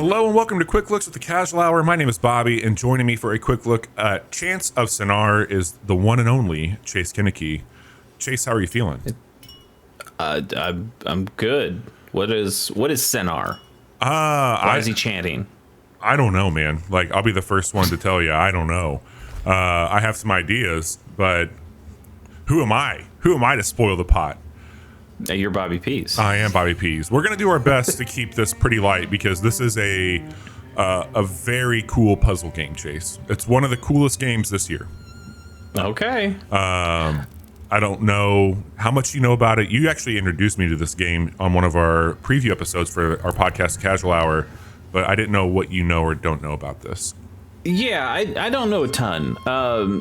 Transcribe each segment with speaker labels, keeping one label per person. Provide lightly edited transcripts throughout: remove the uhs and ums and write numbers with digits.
Speaker 1: Hello and welcome to Quick Looks with the Casual Hour. My name is Bobby, and joining me for a quick look at Chants of Sennaar is the one and only Chase Kinnicky. Chase, how are you feeling?
Speaker 2: I'm good. What is Sennaar? Why is he chanting?
Speaker 1: I don't know, man. Like, I'll be the first one to tell you, I don't know. I have some ideas, but who am I? Who am I to spoil the pot?
Speaker 2: You're Bobby Pease.
Speaker 1: I am Bobby Pease. We're gonna do our best to keep this pretty light because this is a very cool puzzle game, Chase. It's one of the coolest games this year.
Speaker 2: Okay.
Speaker 1: I don't know how much you know about it. You actually introduced me to this game on one of our preview episodes for our podcast, Casual Hour, but I didn't know what you know or don't know about this.
Speaker 2: Yeah, I don't know a ton.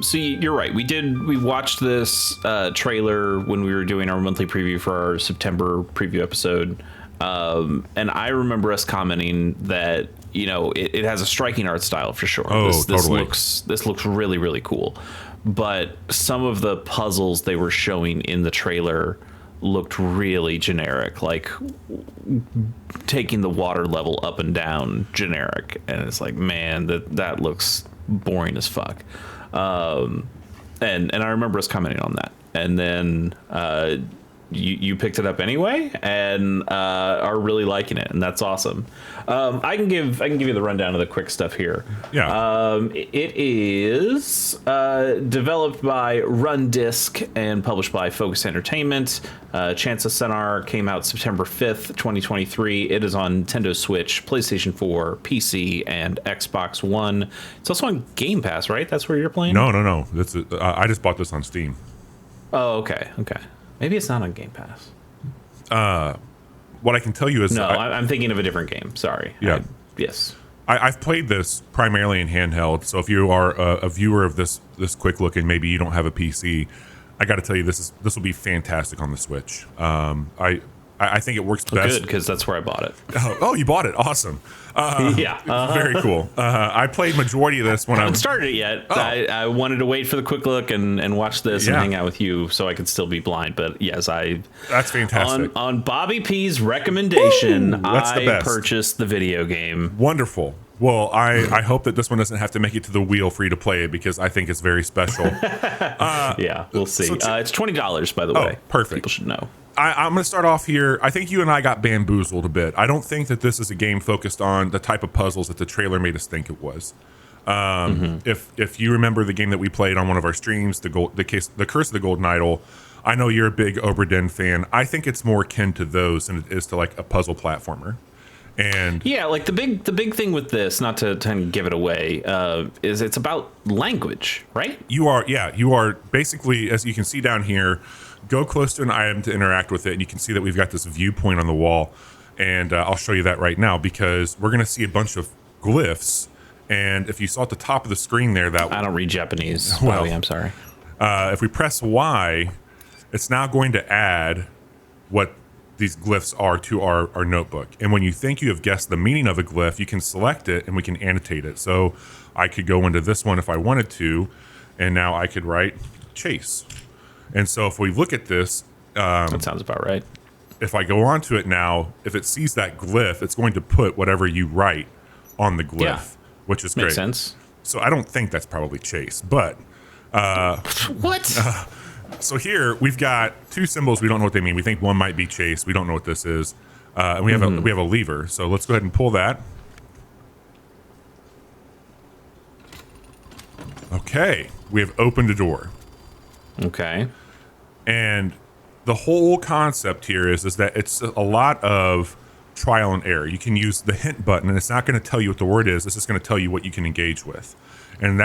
Speaker 2: So you're right. We watched this trailer when we were doing our monthly preview for our September preview episode. And I remember us commenting that, you know, it has a striking art style for sure.
Speaker 1: Oh, totally.
Speaker 2: This looks really, really cool. But some of the puzzles they were showing in the trailer looked really generic, like taking the water level up and down generic. And it's like, man, that looks boring as fuck. And I remember us commenting on that. And then you picked it up anyway and are really liking it, and that's awesome. I can give you the rundown of the quick stuff here.
Speaker 1: Yeah.
Speaker 2: It is developed by Rundisc and published by Focus Entertainment. Chants of Sennaar came out September 5th, 2023. It is on Nintendo Switch, PlayStation 4, PC, and Xbox One. It's also on Game Pass, right? That's where you're playing?
Speaker 1: No. I just bought this on Steam.
Speaker 2: Oh, okay. Maybe it's not on Game Pass.
Speaker 1: What I can tell you is...
Speaker 2: No, I'm thinking of a different game. Sorry.
Speaker 1: Yeah.
Speaker 2: Yes.
Speaker 1: I've played this primarily in handheld, so if you are a viewer of this quick look and maybe you don't have a PC, I got to tell you this will be fantastic on the Switch. I think it works best.
Speaker 2: Good, because that's where I bought it.
Speaker 1: Oh, you bought it. Awesome.
Speaker 2: Yeah.
Speaker 1: Very cool. I played majority of this when
Speaker 2: I haven't started it yet. Oh. I wanted to wait for the quick look and watch this and hang out with you so I could still be blind. But yes,
Speaker 1: that's fantastic.
Speaker 2: On Bobby P's recommendation, I purchased the video game.
Speaker 1: Wonderful. Well, I hope that this one doesn't have to make it to the wheel free to play because I think it's very special.
Speaker 2: Yeah, we'll see. It's $20, by the way.
Speaker 1: Perfect.
Speaker 2: People should know.
Speaker 1: I'm going to start off here. I think you and I got bamboozled a bit. I don't think that this is a game focused on the type of puzzles that the trailer made us think it was. If you remember the game that we played on one of our streams, the Curse of the Golden Idol, I know you're a big Oberdin fan. I think it's more akin to those than it is to like a puzzle platformer. And
Speaker 2: yeah, like the big thing with this, not to give it away, is it's about language, right?
Speaker 1: You are basically, as you can see down here, go close to an item to interact with it, and you can see that we've got this viewpoint on the wall, and I'll show you that right now because we're going to see a bunch of glyphs, and if you saw at the top of the screen there, that
Speaker 2: I don't read Japanese.
Speaker 1: Well,
Speaker 2: I'm sorry.
Speaker 1: If we press Y, it's now going to add what these glyphs are to our notebook, and when you think you have guessed the meaning of a glyph, you can select it, and we can annotate it. So I could go into this one if I wanted to, and now I could write Chase. And so if we look at this...
Speaker 2: that sounds about right.
Speaker 1: If I go onto it now, if it sees that glyph, it's going to put whatever you write on the glyph, which is great.
Speaker 2: Makes sense.
Speaker 1: So I don't think that's probably Chase, but...
Speaker 2: what?
Speaker 1: So here, we've got two symbols. We don't know what they mean. We think one might be Chase. We don't know what this is. And we have a lever. So let's go ahead and pull that. Okay. We have opened a door.
Speaker 2: Okay.
Speaker 1: And the whole concept here is that it's a lot of trial and error. You can use the hint button, and it's not going to tell you what the word is. It's just going to tell you what you can engage with. And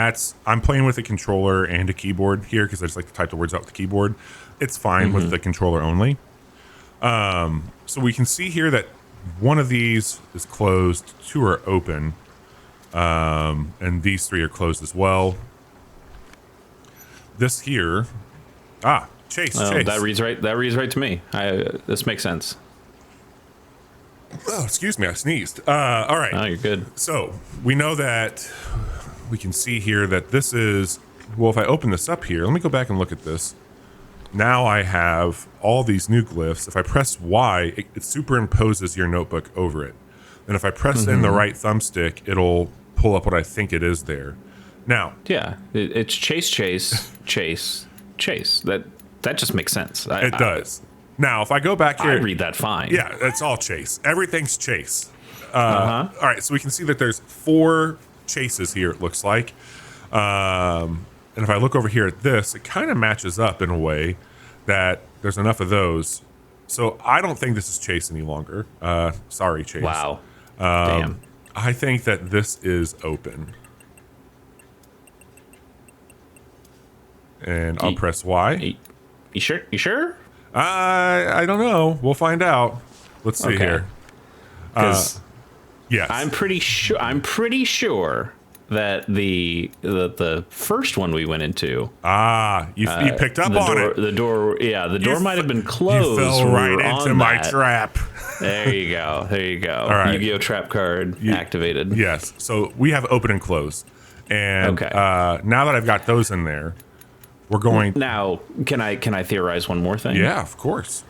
Speaker 1: I'm playing with a controller and a keyboard here because I just like to type the words out with the keyboard. It's fine with the controller only. So we can see here that one of these is closed, two are open, and these three are closed as well. This here, Chase.
Speaker 2: That reads right. That reads right to me. This makes sense.
Speaker 1: Oh, excuse me, I sneezed. All right.
Speaker 2: Oh, you're good.
Speaker 1: So we know that we can see here that this is, well, if I open this up here, let me go back and look at this. Now I have all these new glyphs. If I press Y, it superimposes your notebook over it. And if I press in the right thumbstick, it'll pull up what I think it is there. Now,
Speaker 2: Yeah, it's chase, chase, chase, chase. That just makes sense.
Speaker 1: it does. Now, if I go back here,
Speaker 2: I read that fine.
Speaker 1: yeah, it's all chase. Everything's chase. All right, so we can see that there's 4 chases here, it looks like. And if I look over here at this, it kind of matches up in a way that there's enough of those. So I don't think this is chase any longer. Sorry, chase.
Speaker 2: Wow. Damn.
Speaker 1: I think that this is open. And I'll press Y.
Speaker 2: You sure? You sure?
Speaker 1: I don't know. We'll find out. Let's see here.
Speaker 2: Because
Speaker 1: Yes.
Speaker 2: I'm pretty sure that the first one we went into.
Speaker 1: You picked up on it.
Speaker 2: The door might have been closed.
Speaker 1: You fell
Speaker 2: when we
Speaker 1: right
Speaker 2: were
Speaker 1: into
Speaker 2: on
Speaker 1: my
Speaker 2: that.
Speaker 1: trap.
Speaker 2: There you go. All
Speaker 1: right.
Speaker 2: Yu-Gi-Oh trap card activated.
Speaker 1: Yes. So we have open and close. And
Speaker 2: Okay.
Speaker 1: now that I've got those in there, we're going.
Speaker 2: Now, can I theorize one more thing?
Speaker 1: Yeah, of course.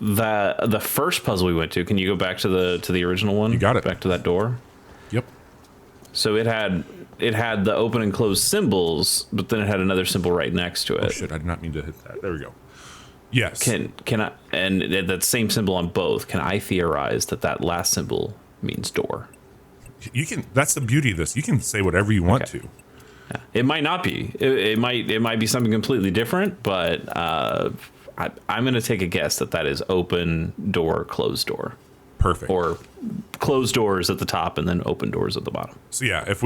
Speaker 2: The first puzzle we went to. Can you go back to the original one?
Speaker 1: You got it.
Speaker 2: Back to that door.
Speaker 1: Yep.
Speaker 2: So it had the open and closed symbols, but then it had another symbol right next to it.
Speaker 1: Oh shit! I did not mean to hit that. There we go. Yes.
Speaker 2: Can I, and that same symbol on both, can I theorize that last symbol means door?
Speaker 1: You can. That's the beauty of this. You can say whatever you want to.
Speaker 2: It might not be. It might be something completely different, but I'm going to take a guess that is open door, closed door.
Speaker 1: Perfect.
Speaker 2: Or closed doors at the top and then open doors at the bottom.
Speaker 1: So yeah, if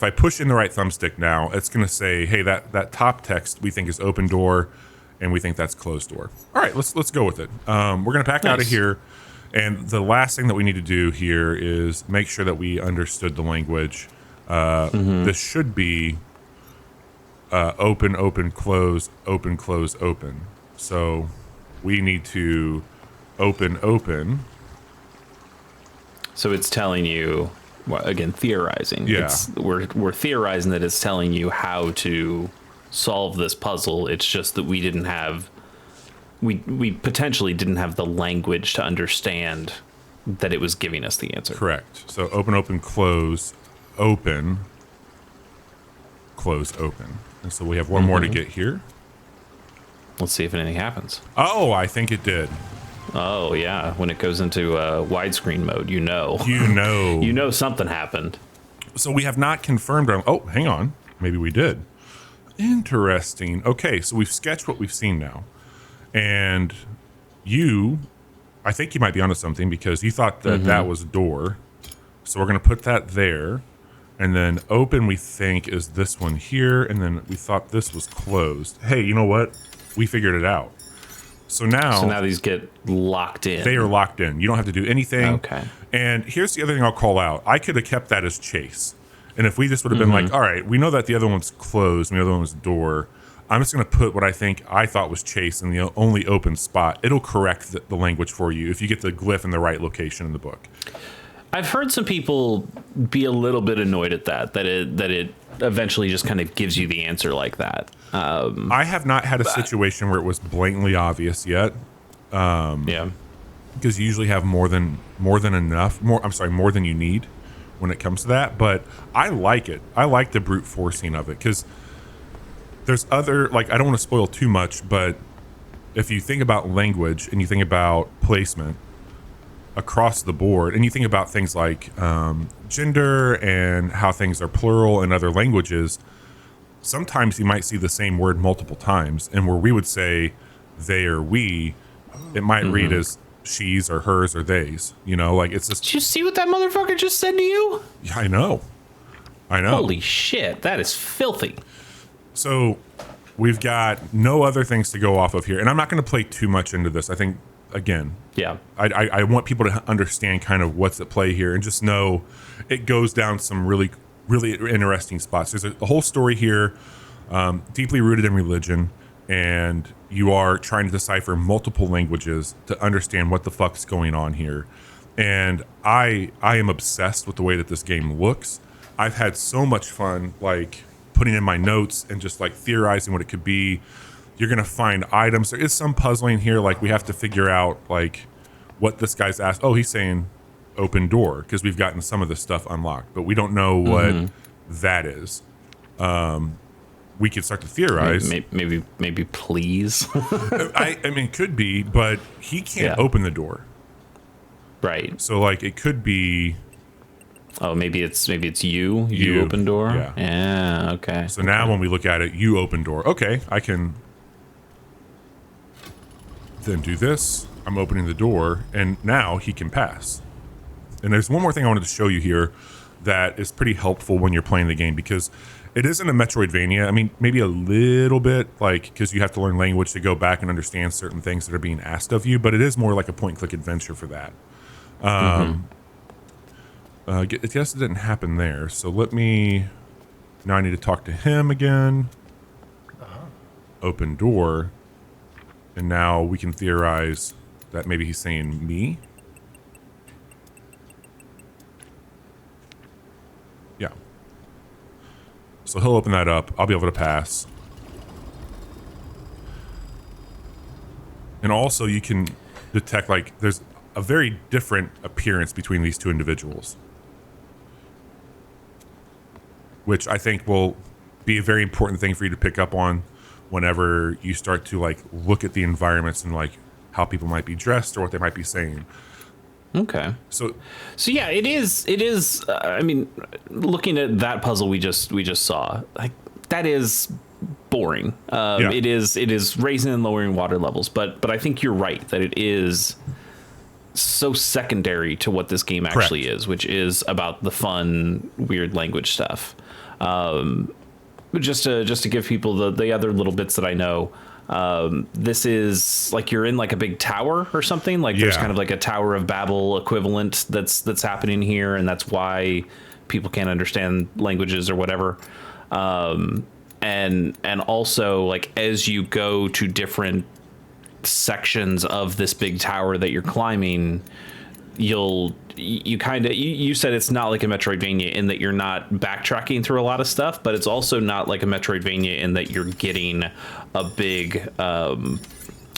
Speaker 1: I push in the right thumbstick now, it's going to say, hey, that top text we think is open door, and we think that's closed door. All right, let's go with it. We're going to back out of here, and the last thing that we need to do here is make sure that we understood the language. This should be open, open, close, open, close, open. So we need to open, open.
Speaker 2: So it's telling you, well, again, theorizing.
Speaker 1: Yeah.
Speaker 2: We're theorizing that it's telling you how to solve this puzzle. It's just that we didn't have, we potentially didn't have the language to understand that it was giving us the answer.
Speaker 1: Correct. So open, open, close, open, close, open. And so we have one more to get here.
Speaker 2: Let's see if anything happens.
Speaker 1: Oh, I think it did.
Speaker 2: Oh yeah, when it goes into widescreen mode, you know something happened.
Speaker 1: So we have not confirmed our. Oh, hang on. Maybe we did. Interesting. Okay, so we've sketched what we've seen now, and I think you might be onto something because you thought that that was a door. So we're gonna put that there, and then open we think is this one here, and then we thought this was closed. Hey, you know what? We figured it out. So now
Speaker 2: these get locked in.
Speaker 1: They are locked in. You don't have to do anything.
Speaker 2: Okay.
Speaker 1: And here's the other thing I'll call out. I could have kept that as chase. And if we just would have been like, all right, we know that the other one's closed and the other one was door. I'm just going to put what I thought was chase in the only open spot. It'll correct the language for you if you get the glyph in the right location in the book.
Speaker 2: I've heard some people be a little bit annoyed at that it eventually just kind of gives you the answer like that.
Speaker 1: I have not had a situation where it was blatantly obvious yet.
Speaker 2: Yeah.
Speaker 1: Because you usually have more than enough. More than you need when it comes to that. But I like it. I like the brute forcing of it because there's other, like, I don't want to spoil too much, but if you think about language and you think about placement across the board, and you think about things like gender and how things are plural in other languages, sometimes you might see the same word multiple times, and where we would say they or we, it might read as she's or hers or theys. You know, like it's just.
Speaker 2: Did you see what that motherfucker just said to you?
Speaker 1: Yeah, I know.
Speaker 2: Holy shit, that is filthy.
Speaker 1: So we've got no other things to go off of here, and I'm not going to play too much into this. I think, again,
Speaker 2: yeah,
Speaker 1: I want people to understand kind of what's at play here and just know it goes down some really, really interesting spots. There's a whole story here, deeply rooted in religion, and you are trying to decipher multiple languages to understand what the fuck's going on here. And I am obsessed with the way that this game looks. I've had so much fun, like, putting in my notes and just, like, theorizing what it could be. You're going to find items. There is some puzzling here. Like, we have to figure out, like, what this guy's asked. Oh, he's saying open door because we've gotten some of the stuff unlocked, but we don't know what that is. We could start to theorize.
Speaker 2: Maybe please.
Speaker 1: I mean, it could be, but he can't open the door.
Speaker 2: Right.
Speaker 1: So like it could be.
Speaker 2: Oh, maybe it's you open door. Yeah. Okay.
Speaker 1: So now when we look at it, you open door. Okay, I can then do this. I'm opening the door, and now he can pass. And there's one more thing I wanted to show you here that is pretty helpful when you're playing the game, because it isn't a Metroidvania. I mean, maybe a little bit, like, because you have to learn language to go back and understand certain things that are being asked of you, but it is more like a point-and-click adventure for that. I guess it didn't happen there, so let me... Now I need to talk to him again. Open door. And now we can theorize that maybe he's saying me. Yeah. So he'll open that up. I'll be able to pass. And also you can detect, like, there's a very different appearance between these two individuals, which I think will be a very important thing for you to pick up on whenever you start to, like, look at the environments and, like, how people might be dressed or what they might be saying.
Speaker 2: Okay.
Speaker 1: So
Speaker 2: yeah, it is. I mean, looking at that puzzle we just saw, like, that is boring. It is raising and lowering water levels, but I think you're right that it is so secondary to what this game actually is, which is about the fun, weird language stuff. Just to give people the other little bits that I know. This is like you're in like a big tower or something. Like there's kind of like a Tower of Babel equivalent that's happening here, and that's why people can't understand languages or whatever. And also, like, as you go to different sections of this big tower that you're climbing, you said it's not like a Metroidvania in that you're not backtracking through a lot of stuff, but it's also not like a Metroidvania in that you're getting a big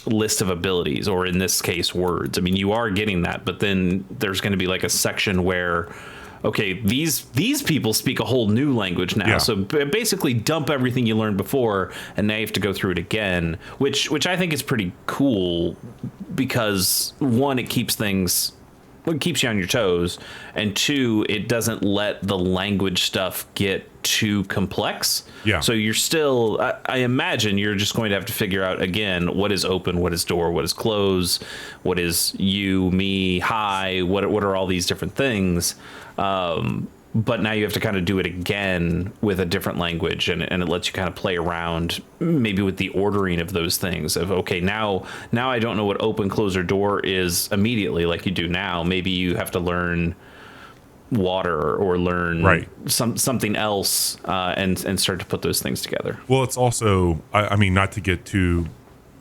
Speaker 2: list of abilities, or in this case, words. I mean, you are getting that, but then there's going to be like a section where, okay, these people speak a whole new language now. Yeah. So basically dump everything you learned before, and now you have to go through it again, which I think is pretty cool because, one, it keeps you on your toes, and two, it doesn't let the language stuff get too complex. Yeah. So you're still, I imagine you're just going to have to figure out again, what is open, what is door, what is close, what is you, me, hi, what are all these different things. But now you have to kind of do it again with a different language, and it lets you kind of play around maybe with the ordering of those things of, okay, now I don't know what open, close, or door is immediately like you do now. Maybe you have to learn water or learn something else and start to put those things together.
Speaker 1: Well, it's also, I mean, not to get too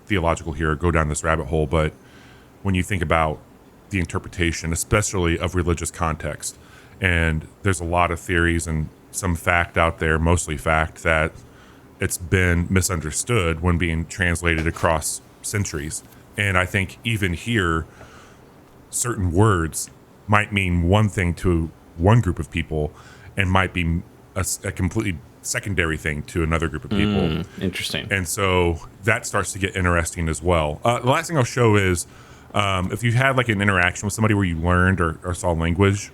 Speaker 1: theological here or go down this rabbit hole, but when you think about the interpretation, especially of religious context, and there's a lot of theories and some fact out there, mostly fact, that it's been misunderstood when being translated across centuries. And I think even here, certain words might mean one thing to one group of people and might be a completely secondary thing to another group of people.
Speaker 2: Interesting.
Speaker 1: And so that starts to get interesting as well. The last thing I'll show is if you had like an interaction with somebody where you learned or saw language,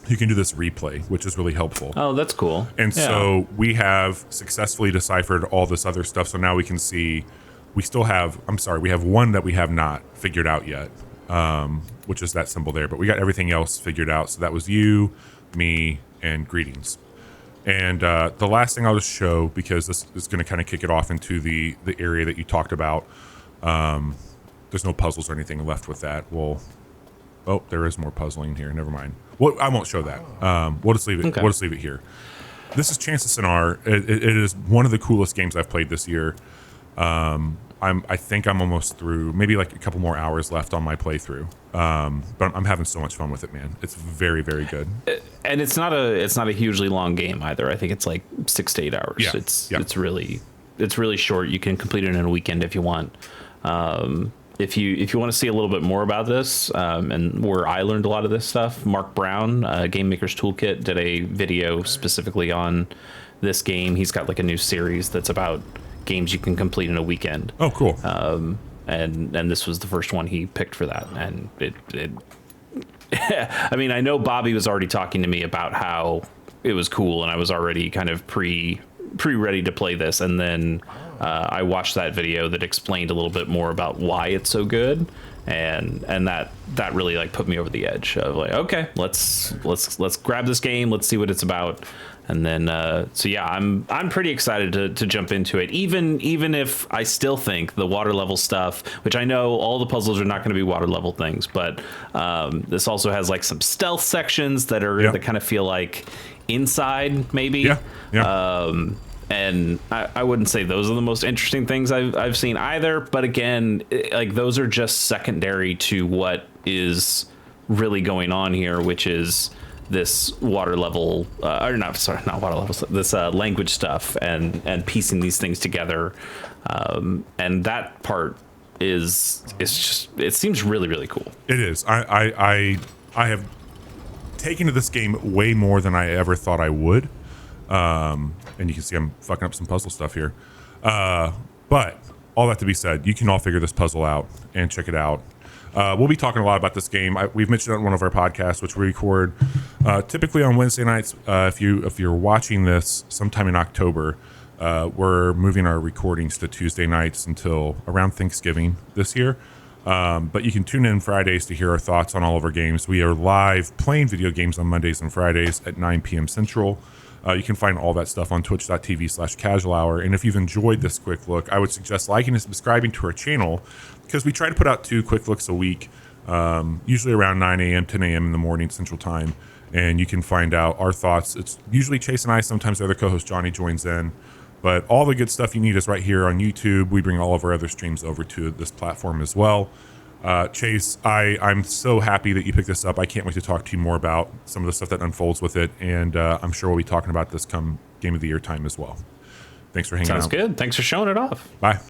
Speaker 1: you can do this replay, which is really helpful.
Speaker 2: Oh, that's cool.
Speaker 1: And so we have successfully deciphered all this other stuff. So now we can see, we have one that we have not figured out yet, which is that symbol there. But we got everything else figured out. So that was you, me, and greetings. And the last thing I'll just show, because this is going to kind of kick it off into the area that you talked about. There's no puzzles or anything left with that. Oh, there is more puzzling here. Never mind. Well, I won't show that. We'll just leave it. Okay. We'll just leave it here. This is Chants of Sennaar. It is one of the coolest games I've played this year. I think I'm almost through. Maybe like a couple more hours left on my playthrough. But I'm having so much fun with it, man. It's very, very good.
Speaker 2: And it's not a hugely long game either. I think it's like 6 to 8 hours. Yeah. It's really short. You can complete it in a weekend if you want. if you want to see a little bit more about this, and where I learned a lot of this stuff, Mark Brown, Game Maker's Toolkit, did a video specifically on this game. He's got like a new series that's about games you can complete in a weekend.
Speaker 1: Oh, cool.
Speaker 2: And this was the first one he picked for that, and it I mean, I know Bobby was already talking to me about how it was cool, and I was already kind of pre ready to play this, and then I watched that video that explained a little bit more about why it's so good, and that really like put me over the edge of like, okay, let's grab this game, let's see what it's about. And then so yeah, I'm pretty excited to jump into it, even if I still think the water level stuff, which I know all the puzzles are not going to be water level things, but this also has like some stealth sections that kind of feel like inside maybe.
Speaker 1: Yeah.
Speaker 2: And I wouldn't say those are the most interesting things I've seen either, but again, like those are just secondary to what is really going on here, which is this water level, not water level, this language stuff, and piecing these things together, and that part is just, it seems really, really cool.
Speaker 1: It is. I have taken to this game way more than I ever thought I would. And you can see I'm fucking up some puzzle stuff here. But all that to be said, you can all figure this puzzle out and check it out. We'll be talking a lot about this game. We've mentioned it on one of our podcasts, which we record typically on Wednesday nights. If you're watching this sometime in October, we're moving our recordings to Tuesday nights until around Thanksgiving this year. But you can tune in Fridays to hear our thoughts on all of our games. We are live playing video games on Mondays and Fridays at 9 p.m. Central. You can find all that stuff on twitch.tv/casual hour. And if you've enjoyed this quick look, I would suggest liking and subscribing to our channel, because we try to put out 2 quick looks a week, usually around 9 a.m., 10 a.m. in the morning Central Time. And you can find out our thoughts. It's usually Chase and I. Sometimes the other co-host Johnny joins in. But all the good stuff you need is right here on YouTube. We bring all of our other streams over to this platform as well. Chase, I'm so happy that you picked this up. I can't wait to talk to you more about some of the stuff that unfolds with it, and I'm sure we'll be talking about this come Game of the Year time as well. Thanks for hanging out.
Speaker 2: Sounds good. Thanks for showing it off.
Speaker 1: Bye.